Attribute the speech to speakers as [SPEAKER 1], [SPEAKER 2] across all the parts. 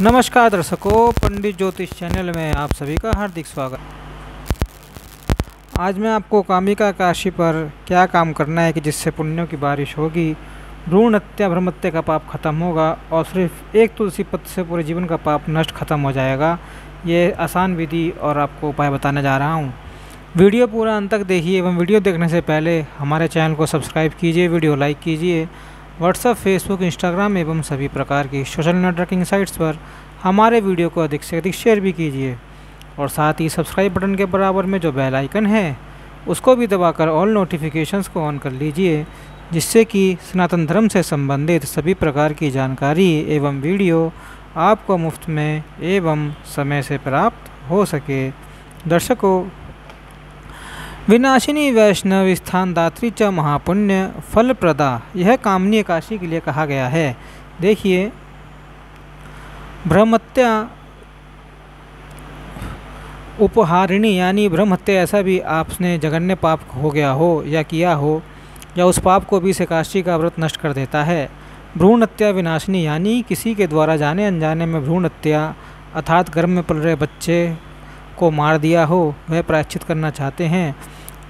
[SPEAKER 1] नमस्कार दर्शकों, पंडित ज्योतिष चैनल में आप सभी का हार्दिक स्वागत। आज मैं आपको कामिका एकादशी पर क्या काम करना है कि जिससे पुण्यों की बारिश होगी, भ्रूण हत्या भ्रम हत्या का पाप खत्म होगा और सिर्फ एक तुलसी पत्र से पूरे जीवन का पाप नष्ट खत्म हो जाएगा। ये आसान विधि और आपको उपाय बताने जा रहा हूँ। वीडियो पूरा अंत तक देखिए एवं वीडियो देखने से पहले हमारे चैनल को सब्सक्राइब कीजिए, वीडियो लाइक कीजिए। व्हाट्सएप, फेसबुक, इंस्टाग्राम एवं सभी प्रकार की सोशल नेटवर्किंग साइट्स पर हमारे वीडियो को अधिक से अधिक शेयर भी कीजिए और साथ ही सब्सक्राइब बटन के बराबर में जो बेल आइकन है उसको भी दबाकर ऑल नोटिफिकेशंस को ऑन कर लीजिए, जिससे कि सनातन धर्म से संबंधित सभी प्रकार की जानकारी एवं वीडियो आपको मुफ्त में एवं समय से प्राप्त हो सके। दर्शकों, विनाशिनी वैष्णव स्थान दात्री च महापुण्य फलप्रदा, यह कामनी एकादशी के लिए कहा गया है। देखिए, ब्रह्महत्या उपहारिणी यानी ब्रह्महत्या ऐसा भी आपने जघन्य पाप हो गया हो या किया हो या उस पाप को भी इस एकादशी का व्रत नष्ट कर देता है। भ्रूण हत्या विनाशिनी यानी किसी के द्वारा जाने अनजाने में भ्रूण हत्या अर्थात गर्भ में पल रहे बच्चे को मार दिया हो, वह प्रायश्चित करना चाहते हैं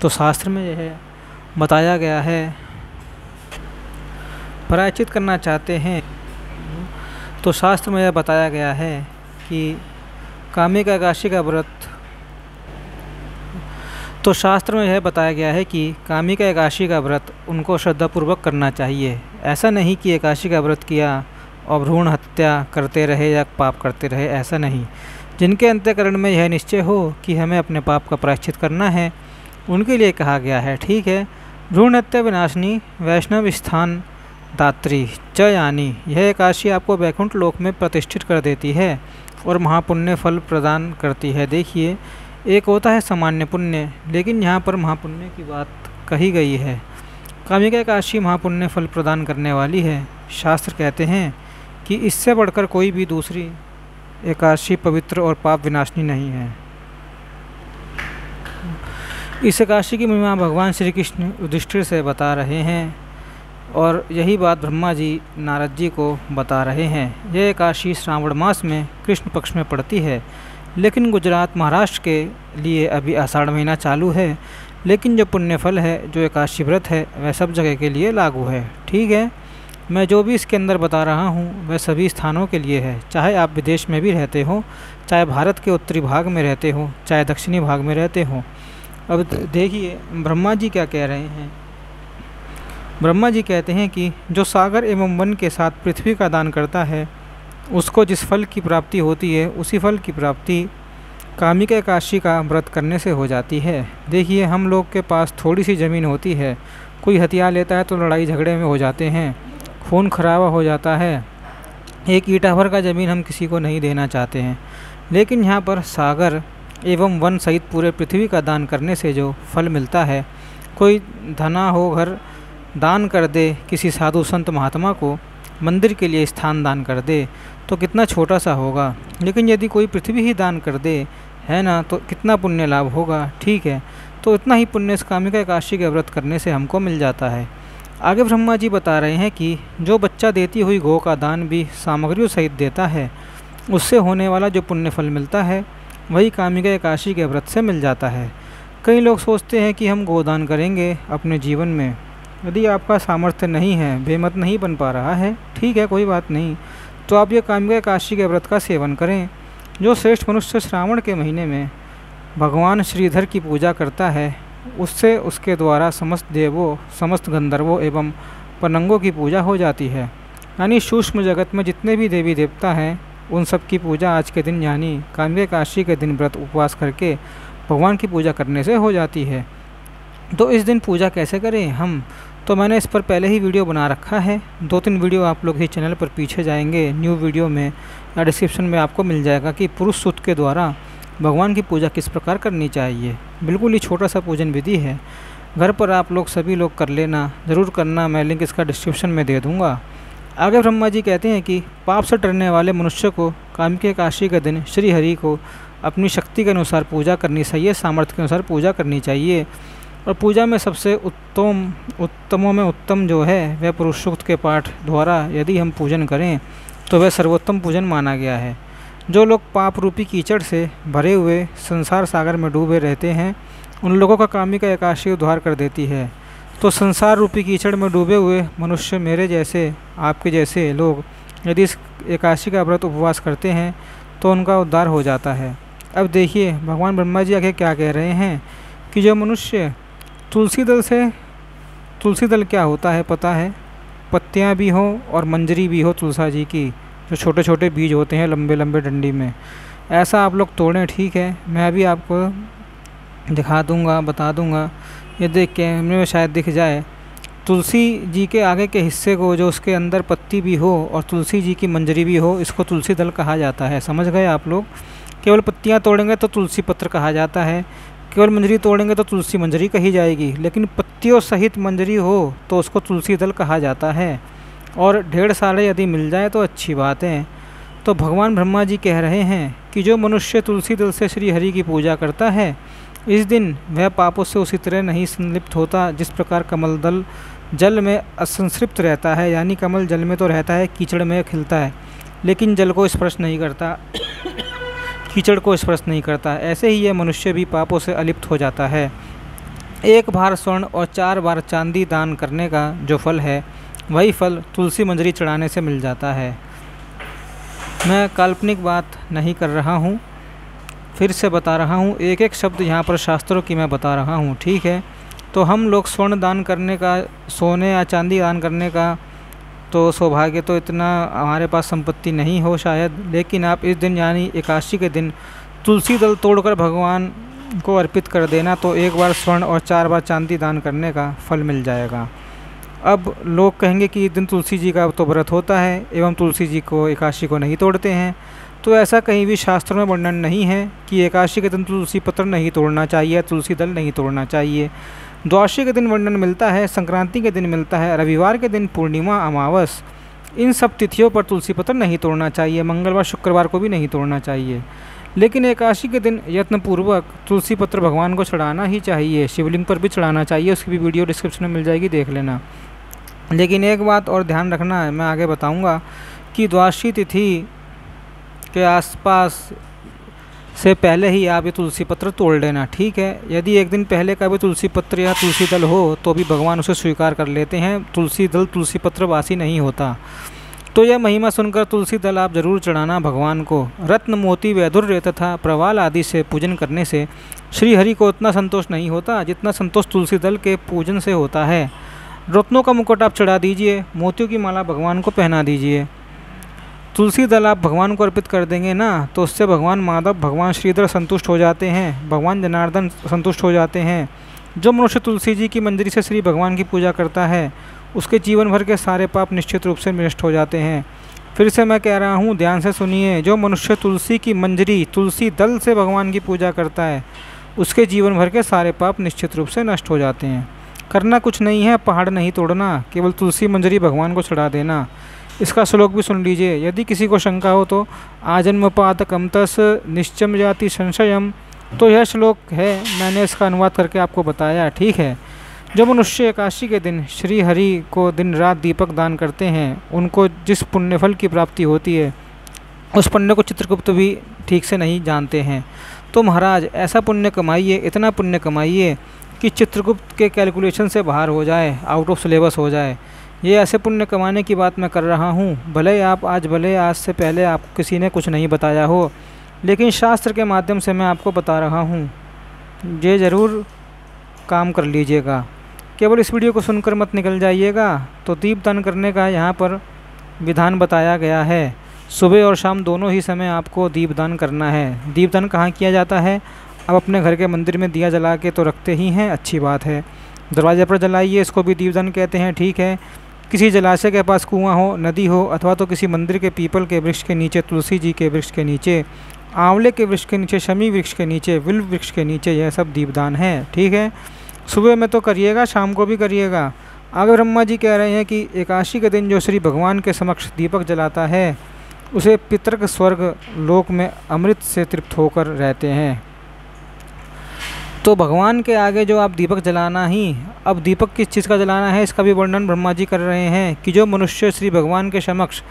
[SPEAKER 1] तो शास्त्र में यह बताया गया है। प्रायश्चित करना चाहते हैं तो शास्त्र में यह बताया गया है कि कामिका एकादशी का व्रत, तो शास्त्र में यह बताया गया है कि कामिका एकादशी का व्रत उनको श्रद्धापूर्वक करना चाहिए। ऐसा नहीं कि एकादशी का व्रत किया और भ्रूण हत्या करते रहे या पाप करते रहे, ऐसा नहीं। जिनके अंतःकरण में यह निश्चय हो कि हमें अपने पाप का प्रायश्चित करना है, उनके लिए कहा गया है। ठीक है। भ्रूण हत्या विनाशिनी वैष्णव स्थान दात्री च यानी यह एकादशी आपको वैकुंठ लोक में प्रतिष्ठित कर देती है और महापुण्य फल प्रदान करती है। देखिए, एक होता है सामान्य पुण्य, लेकिन यहाँ पर महापुण्य की बात कही गई है। कामिका एकादशी महापुण्य फल प्रदान करने वाली है। शास्त्र कहते हैं कि इससे बढ़कर कोई भी दूसरी एकादशी पवित्र और पाप विनाशिनी नहीं है। इस एकादशी की महिमा भगवान श्री कृष्ण युधिष्ठिर से बता रहे हैं और यही बात ब्रह्मा जी नारद जी को बता रहे हैं। यह एकादशी श्रावण मास में कृष्ण पक्ष में पड़ती है, लेकिन गुजरात महाराष्ट्र के लिए अभी आषाढ़ महीना चालू है। लेकिन जो पुण्य फल है, जो एकादशी व्रत है, वह सब जगह के लिए लागू है। ठीक है। मैं जो भी इसके अंदर बता रहा हूँ वह सभी स्थानों के लिए है, चाहे आप विदेश में भी रहते हो, चाहे भारत के उत्तरी भाग में रहते हो, चाहे दक्षिणी भाग में रहते हो। अब देखिए ब्रह्मा जी क्या कह रहे हैं। ब्रह्मा जी कहते हैं कि जो सागर एवं वन के साथ पृथ्वी का दान करता है, उसको जिस फल की प्राप्ति होती है, उसी फल की प्राप्ति कामिका एकादशी का व्रत करने से हो जाती है। देखिए, हम लोग के पास थोड़ी सी ज़मीन होती है, कोई हथियार लेता है तो लड़ाई झगड़े में हो जाते हैं, खून खराबा हो जाता है। एक ईंटा भर का ज़मीन हम किसी को नहीं देना चाहते हैं, लेकिन यहाँ पर सागर एवं वन सहित पूरे पृथ्वी का दान करने से जो फल मिलता है, कोई धना हो घर दान कर दे, किसी साधु संत महात्मा को मंदिर के लिए स्थान दान कर दे तो कितना छोटा सा होगा, लेकिन यदि कोई पृथ्वी ही दान कर दे, है ना, तो कितना पुण्य लाभ होगा। ठीक है। तो इतना ही पुण्य इस कामिका एकादशी के व्रत करने से हमको मिल जाता है। आगे ब्रह्मा जी बता रहे हैं कि जो बच्चा देती हुई गौ का दान भी सामग्रियों सहित देता है, उससे होने वाला जो पुण्य फल मिलता है वही कामिका एकादशी के व्रत से मिल जाता है। कई लोग सोचते हैं कि हम गोदान करेंगे अपने जीवन में। यदि आपका सामर्थ्य नहीं है, बेमत नहीं बन पा रहा है, ठीक है, कोई बात नहीं, तो आप ये कामिका एकादशी के व्रत का सेवन करें। जो श्रेष्ठ मनुष्य श्रावण के महीने में भगवान श्रीधर की पूजा करता है, उससे उसके द्वारा समस्त देवों, समस्त गंधर्वों एवं पनंगों की पूजा हो जाती है। यानी सूक्ष्म जगत में जितने भी देवी देवता हैं, उन सब की पूजा आज के दिन यानी कामिका एकादशी के दिन व्रत उपवास करके भगवान की पूजा करने से हो जाती है। तो इस दिन पूजा कैसे करें हम, तो मैंने इस पर पहले ही वीडियो बना रखा है। 2-3 वीडियो आप लोग ही चैनल पर पीछे जाएंगे, न्यू वीडियो में या डिस्क्रिप्शन में आपको मिल जाएगा कि पुरुष सूक्त के द्वारा भगवान की पूजा किस प्रकार करनी चाहिए। बिल्कुल ही छोटा सा पूजन विधि है, घर पर आप लोग सभी लोग कर लेना, ज़रूर करना। मैं लिंक इसका डिस्क्रिप्शन में दे दूँगा। आगे ब्रह्मा जी कहते हैं कि पाप से डरने वाले मनुष्य को कामिका एकादशी के दिन श्री हरि को अपनी शक्ति के अनुसार पूजा करनी चाहिए, सामर्थ्य के अनुसार पूजा करनी चाहिए। और पूजा में सबसे उत्तमों में उत्तम जो है वह पुरुष सूक्त के पाठ द्वारा यदि हम पूजन करें तो वह सर्वोत्तम पूजन माना गया है। जो लोग पाप रूपी कीचड़ से भरे हुए संसार सागर में डूबे रहते हैं, उन लोगों का कामिका एकादशी उद्धार कर देती है। तो संसार रूपी कीचड़ में डूबे हुए मनुष्य, मेरे जैसे, आपके जैसे लोग यदि इस एकादशी का व्रत उपवास करते हैं तो उनका उद्धार हो जाता है। अब देखिए भगवान ब्रह्मा जी आगे क्या कह रहे हैं कि जो मनुष्य तुलसी दल क्या होता है पता है? पत्तियां भी हों और मंजरी भी हो तुलसा जी की, जो छोटे छोटे बीज होते हैं लंबे लंबे डंडी में, ऐसा आप लोग तोड़ें। ठीक है, मैं अभी आपको दिखा दूंगा, बता दूंगा। ये देख के में शायद दिख जाए। तुलसी जी के आगे के हिस्से को, जो उसके अंदर पत्ती भी हो और तुलसी जी की मंजरी भी हो, इसको तुलसी दल कहा जाता है। समझ गए आप लोग? केवल पत्तियां तोड़ेंगे तो तुलसी पत्र कहा जाता है, केवल मंजरी तोड़ेंगे तो तुलसी मंजरी कही जाएगी, लेकिन पत्तियों सहित मंजरी हो तो उसको तुलसी दल कहा जाता है। और ढेर सारे यदि मिल जाए तो अच्छी बात है। तो भगवान ब्रह्मा जी कह रहे हैं कि जो मनुष्य तुलसी दल से श्री हरि की पूजा करता है, इस दिन वह पापों से उसी तरह नहीं संलिप्त होता जिस प्रकार कमल दल जल में असंतृप्त रहता है। यानी कमल जल में तो रहता है, कीचड़ में खिलता है, लेकिन जल को स्पर्श नहीं करता कीचड़ को स्पर्श नहीं करता। ऐसे ही यह मनुष्य भी पापों से अलिप्त हो जाता है। एक बार स्वर्ण और 4 बार चांदी दान करने का जो फल है, वही फल तुलसी मंजरी चढ़ाने से मिल जाता है। मैं काल्पनिक बात नहीं कर रहा हूँ, फिर से बता रहा हूँ, एक एक शब्द यहाँ पर शास्त्रों की मैं बता रहा हूँ। ठीक है, तो हम लोग स्वर्ण दान करने का, सोने या चांदी दान करने का तो सौभाग्य तो इतना हमारे पास संपत्ति नहीं हो शायद, लेकिन आप इस दिन यानी एकादशी के दिन तुलसी दल तोड़कर भगवान को अर्पित कर देना, तो 1 बार स्वर्ण और 4 बार चांदी दान करने का फल मिल जाएगा। अब लोग कहेंगे कि इस दिन तुलसी जी का तो व्रत होता है एवं तुलसी जी को एकादशी को नहीं तोड़ते हैं, तो ऐसा कहीं भी शास्त्रों में वर्णन नहीं है कि एकादशी के दिन तुलसी पत्र नहीं तोड़ना चाहिए, तुलसी दल नहीं तोड़ना चाहिए। द्वादशी के दिन वर्णन मिलता है, संक्रांति के दिन मिलता है, रविवार के दिन, पूर्णिमा, अमावस, इन सब तिथियों पर तुलसी पत्र नहीं तोड़ना चाहिए। मंगलवार शुक्रवार को भी नहीं तोड़ना चाहिए, लेकिन एकादशी के दिन यत्नपूर्वक तुलसी पत्र भगवान को चढ़ाना ही चाहिए। शिवलिंग पर भी चढ़ाना चाहिए, उसकी भी वीडियो डिस्क्रिप्शन में मिल जाएगी, देख लेना। लेकिन एक बात और ध्यान रखना है, मैं आगे बताऊँगा कि द्वादशी तिथि के आसपास से पहले ही आप ये तुलसी पत्र तोड़ लेना। ठीक है, यदि एक दिन पहले का भी तुलसी पत्र या तुलसी दल हो तो भी भगवान उसे स्वीकार कर लेते हैं। तुलसी दल तुलसी पत्र वासी नहीं होता। तो यह महिमा सुनकर तुलसी दल आप जरूर चढ़ाना भगवान को। रत्न, मोती, वैदुर्य तथा प्रवाल आदि से पूजन करने से श्री हरि को उतना संतोष नहीं होता जितना संतोष तुलसी दल के पूजन से होता है। रत्नों का मुकुट आप चढ़ा दीजिए, मोतियों की माला भगवान को पहना दीजिए। तुलसी दल आप भगवान को अर्पित कर देंगे ना, तो उससे भगवान माधव, भगवान श्रीधर संतुष्ट हो जाते हैं, भगवान जनार्दन संतुष्ट हो जाते हैं। जो मनुष्य तुलसी जी की मंजरी से श्री भगवान की पूजा करता है, उसके जीवन भर के सारे पाप निश्चित रूप से नष्ट हो जाते हैं। फिर से मैं कह रहा हूँ, ध्यान से सुनिए। जो मनुष्य तुलसी की मंजरी, तुलसी दल से भगवान की पूजा करता है, उसके जीवन भर के सारे पाप निश्चित रूप से नष्ट हो जाते हैं। करना कुछ नहीं है, पहाड़ नहीं तोड़ना, केवल तुलसी मंजरी भगवान को चढ़ा देना। इसका श्लोक भी सुन लीजिए। यदि किसी को शंका हो तो आजन्मपातकम तस् निश्चम जाति संशयम, तो यह श्लोक है, मैंने इसका अनुवाद करके आपको बताया। ठीक है, जो मनुष्य एकादशी के दिन श्री हरि को दिन रात दीपक दान करते हैं, उनको जिस पुण्य फल की प्राप्ति होती है, उस पुण्य को चित्रगुप्त भी ठीक से नहीं जानते हैं। तो महाराज ऐसा पुण्य कमाइए, इतना पुण्य कमाइए कि चित्रगुप्त के कैलकुलेशन से बाहर हो जाए, आउट ऑफ सिलेबस हो जाए। ये ऐसे पुण्य कमाने की बात मैं कर रहा हूँ। भले आज से पहले आपको किसी ने कुछ नहीं बताया हो, लेकिन शास्त्र के माध्यम से मैं आपको बता रहा हूँ। ये ज़रूर काम कर लीजिएगा, केवल इस वीडियो को सुनकर मत निकल जाइएगा। तो दीपदान करने का यहाँ पर विधान बताया गया है। सुबह और शाम दोनों ही समय आपको दीपदान करना है। दीपदान कहाँ किया जाता है? अब अपने घर के मंदिर में दिया जला के तो रखते ही हैं, अच्छी बात है। दरवाजे पर जलाइए, इसको भी दीपदान कहते हैं। ठीक है, किसी जलाशय के पास कुआं हो, नदी हो, अथवा तो किसी मंदिर के पीपल के वृक्ष के नीचे, तुलसी जी के वृक्ष के नीचे, आंवले के वृक्ष के नीचे, शमी वृक्ष के नीचे, विल्व वृक्ष के नीचे, यह सब दीपदान है। ठीक है, सुबह में तो करिएगा, शाम को भी करिएगा। आगे ब्रह्मा जी कह रहे हैं कि एकादशी के दिन जो श्री भगवान के समक्ष दीपक जलाता है, उसे पितृक स्वर्ग लोक में अमृत से तृप्त होकर रहते हैं। तो भगवान के आगे जो आप दीपक जलाना ही, अब दीपक किस चीज़ का जलाना है, इसका भी वर्णन ब्रह्मा जी कर रहे हैं कि जो मनुष्य श्री भगवान के समक्ष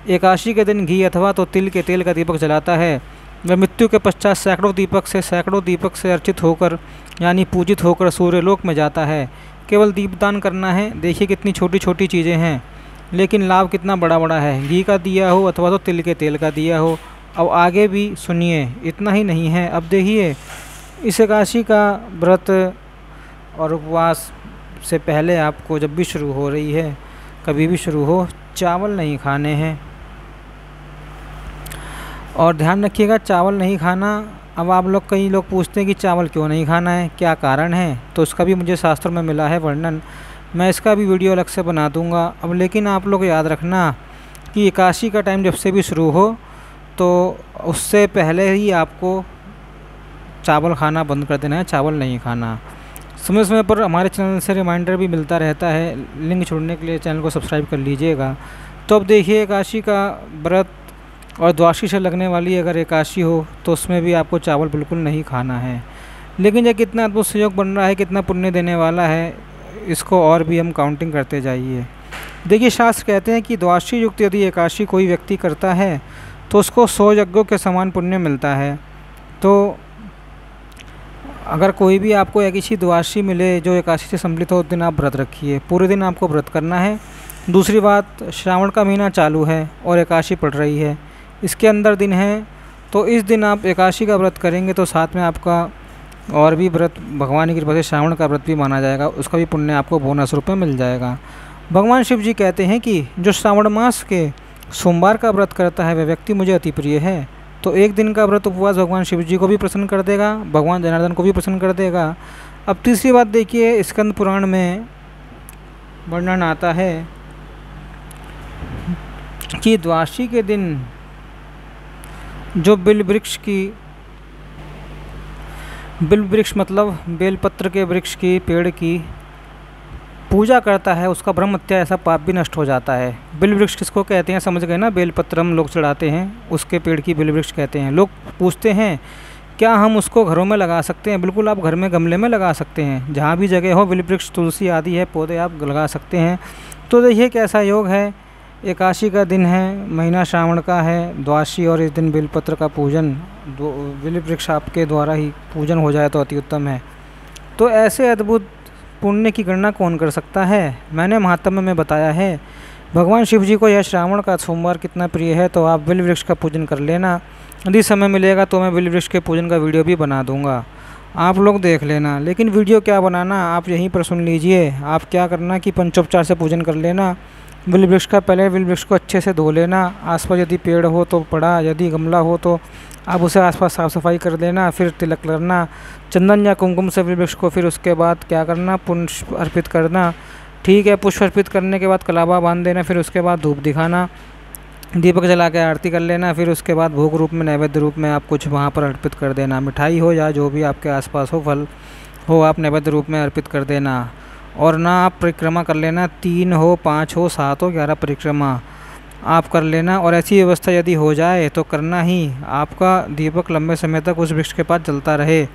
[SPEAKER 1] एकादशी के दिन घी अथवा तो तिल के तेल का दीपक जलाता है वह मृत्यु के पश्चात सैकड़ों दीपक से अर्चित होकर यानी पूजित होकर सूर्यलोक में जाता है। केवल दीपदान करना है। देखिए कितनी छोटी छोटी चीज़ें हैं लेकिन लाभ कितना बड़ा बड़ा है। घी का दिया हो अथवा तो तिल के तेल का दिया हो। अब आगे भी सुनिए, इतना ही नहीं है। अब देखिए इस एकादशी का व्रत और उपवास से पहले आपको जब भी शुरू हो रही है, कभी भी शुरू हो, चावल नहीं खाने हैं। और ध्यान रखिएगा चावल नहीं खाना। अब आप लोग कई लोग पूछते हैं कि चावल क्यों नहीं खाना है, क्या कारण है, तो इसका भी मुझे शास्त्रों में मिला है वर्णन। मैं इसका भी वीडियो अलग से बना दूंगा। अब लेकिन आप लोग याद रखना कि एकादशी का टाइम जब से भी शुरू हो तो उससे पहले ही आपको चावल खाना बंद कर देना है, चावल नहीं खाना। समय समय पर हमारे चैनल से रिमाइंडर भी मिलता रहता है, लिंक छोड़ने के लिए चैनल को सब्सक्राइब कर लीजिएगा। तो अब देखिए एकादशी का व्रत और द्वादशी से लगने वाली अगर एकादशी हो तो उसमें भी आपको चावल बिल्कुल नहीं खाना है। लेकिन यह कितना अद्भुत संयोग बन रहा है, कितना पुण्य देने वाला है, इसको और भी हम काउंटिंग करते जाइए। देखिए शास्त्र कहते हैं कि द्वादशी युक्त यदि एकादशी कोई व्यक्ति करता है तो उसको 100 यज्ञों के समान पुण्य मिलता है। तो अगर कोई भी आपको ऐसी द्वादशी मिले जो एकादशी से सम्मिलित हो, उस दिन आप व्रत रखिए, पूरे दिन आपको व्रत करना है। दूसरी बात, श्रावण का महीना चालू है और एकादशी पड़ रही है, इसके अंदर दिन है, तो इस दिन आप एकादशी का व्रत करेंगे तो साथ में आपका और भी व्रत भगवान की कृपा से श्रावण का व्रत भी माना जाएगा, उसका भी पुण्य आपको बोनस रूप में मिल जाएगा। भगवान शिव जी कहते हैं कि जो श्रावण मास के सोमवार का व्रत करता है वह व्यक्ति मुझे अति प्रिय है। तो एक दिन का व्रत उपवास भगवान शिव जी को भी प्रसन्न कर देगा, भगवान जनार्दन को भी प्रसन्न कर देगा। अब तीसरी बात देखिए, स्कंद पुराण में वर्णन आता है कि द्वादशी के दिन जो बिल वृक्ष मतलब बेलपत्र के वृक्ष की, पेड़ की पूजा करता है उसका ब्रह्म हत्या ऐसा पाप भी नष्ट हो जाता है। बिल वृक्ष किसको कहते हैं समझ गए ना, बेलपत्र हम लोग चढ़ाते हैं, उसके पेड़ की बिल वृक्ष कहते हैं। लोग पूछते हैं क्या हम उसको घरों में लगा सकते हैं? बिल्कुल, आप घर में गमले में लगा सकते हैं, जहाँ भी जगह हो बिल वृक्ष, तुलसी आदि है पौधे आप लगा सकते हैं। तो देखिए कैसा योग है, एकादशी का दिन है, महीना श्रावण का है, द्वादशी और इस दिन बेलपत्र का पूजन, बिल वृक्ष आपके द्वारा ही पूजन हो जाए तो अति उत्तम है। तो ऐसे अद्भुत पुण्य की गणना कौन कर सकता है? मैंने महात्म्य में बताया है। भगवान शिव जी को यह श्रावण का सोमवार कितना प्रिय है, तो आप बिल वृक्ष का पूजन कर लेना। यदि समय मिलेगा तो मैं बिल वृक्ष के पूजन का वीडियो भी बना दूंगा, आप लोग देख लेना। लेकिन वीडियो क्या बनाना आप यहीं पर सुन लीजिए। आप क्या करना कि पंचोपचार से पूजन कर लेना बिल वृक्ष का। पहले बिल वृक्ष को अच्छे से धो लेना, आसपास यदि पेड़ हो तो पड़ा, यदि गमला हो तो आप उसे आसपास साफ़ सफाई कर देना। फिर तिलक करना चंदन या कुमकुम से बिल वृक्ष को। फिर उसके बाद क्या करना, पुष्प अर्पित करना। ठीक है, पुष्प अर्पित करने के बाद कलावा बांध देना। फिर उसके बाद धूप दिखाना, दीपक जला के आरती कर लेना। फिर उसके बाद भोग रूप में, नैवेद्य रूप में आप कुछ वहाँ पर अर्पित कर देना, मिठाई हो या जो भी आपके आसपास हो, फल हो, आप नैवेद्य रूप में अर्पित कर देना। और ना आप परिक्रमा कर लेना, 3 हो, 5 हो, 7 हो, 11 परिक्रमा आप कर लेना। और ऐसी व्यवस्था यदि हो जाए तो करना ही, आपका दीपक लंबे समय तक उस वृक्ष के पास जलता रहे।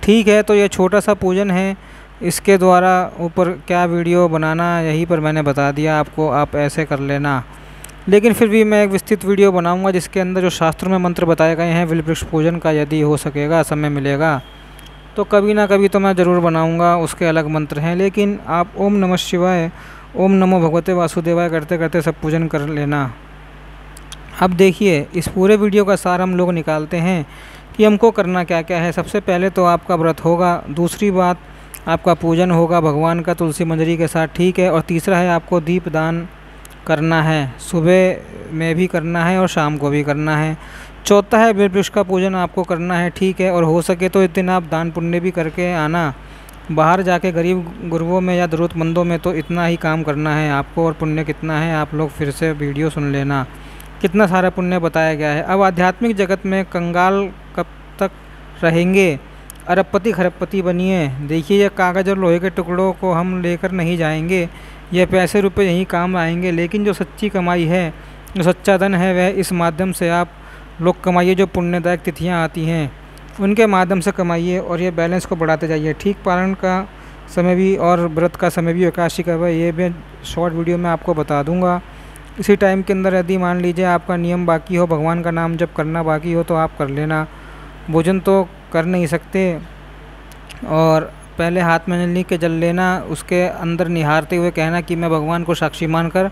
[SPEAKER 1] ठीक है, तो ये छोटा सा पूजन है, इसके द्वारा ऊपर क्या वीडियो बनाना यहीं पर मैंने बता दिया आपको, आप ऐसे कर लेना। लेकिन फिर भी मैं एक विस्तृत वीडियो बनाऊंगा जिसके अंदर जो शास्त्रों में मंत्र बताए गए हैं बिल वृक्ष पूजन का, यदि हो सकेगा, समय मिलेगा तो कभी ना कभी तो मैं ज़रूर बनाऊंगा, उसके अलग मंत्र हैं। लेकिन आप ओम नमः शिवाय, ओम नमो भगवते वासुदेवाय करते करते सब पूजन कर लेना। अब देखिए इस पूरे वीडियो का सार हम लोग निकालते हैं कि हमको करना क्या क्या है। सबसे पहले तो आपका व्रत होगा, दूसरी बात आपका पूजन होगा भगवान का तुलसी मंजरी के साथ, ठीक है। और तीसरा है आपको दीप दान करना है, सुबह में भी करना है और शाम को भी करना है। चौथा है बिल वृक्ष का पूजन आपको करना है, ठीक है। और हो सके तो इस दिन आप दान पुण्य भी करके आना, बाहर जाके गरीब गुरबों में या ज़रूरतमंदों में, तो इतना ही काम करना है आपको। और पुण्य कितना है आप लोग फिर से वीडियो सुन लेना, कितना सारा पुण्य बताया गया है। अब आध्यात्मिक जगत में कंगाल कब तक रहेंगे, अरबपति खरबपति बनिए। देखिए ये कागज़ और लोहे के टुकड़ों को हम लेकर नहीं जाएंगे, ये पैसे रुपए यहीं काम आएंगे। लेकिन जो सच्ची कमाई है, जो सच्चा धन है, वह इस माध्यम से आप लोग कमाइए। जो पुण्यदायक तिथियां आती हैं उनके माध्यम से कमाइए और ये बैलेंस को बढ़ाते जाइए। ठीक, पारण का समय भी और व्रत का समय भी, एकादशी का भी, ये भी शॉर्ट वीडियो में आपको बता दूंगा। इसी टाइम के अंदर यदि मान लीजिए आपका नियम बाकी हो, भगवान का नाम जब करना बाकी हो तो आप कर लेना। भोजन तो कर नहीं सकते, और पहले हाथ में जल के जल लेना, उसके अंदर निहारते हुए कहना कि मैं भगवान को साक्षी मानकर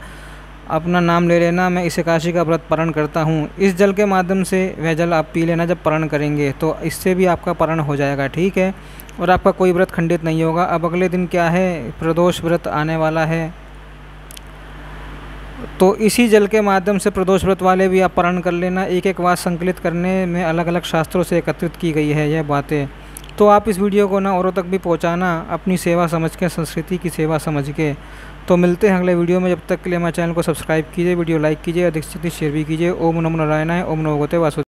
[SPEAKER 1] अपना नाम ले लेना, मैं इस एकादशी का व्रत पारण करता हूँ। इस जल के माध्यम से वह जल आप पी लेना जब पारण करेंगे, तो इससे भी आपका पारण हो जाएगा, ठीक है, और आपका कोई व्रत खंडित नहीं होगा। अब अगले दिन क्या है, प्रदोष व्रत आने वाला है, तो इसी जल के माध्यम से प्रदोष व्रत वाले भी आप पारण कर लेना। एक एक बात संकलित करने में अलग अलग शास्त्रों से एकत्रित की गई है यह बातें। तो आप इस वीडियो को ना औरों तक भी पहुंचाना, अपनी सेवा समझ के, संस्कृति की सेवा समझ के। तो मिलते हैं अगले वीडियो में, जब तक के लिए हमारे चैनल को सब्सक्राइब कीजिए, वीडियो लाइक कीजिए, अधिक से अधिक शेयर भी कीजिए। ओम नमो नारायणाय, ओम नमो भगवते वासुदेवाय।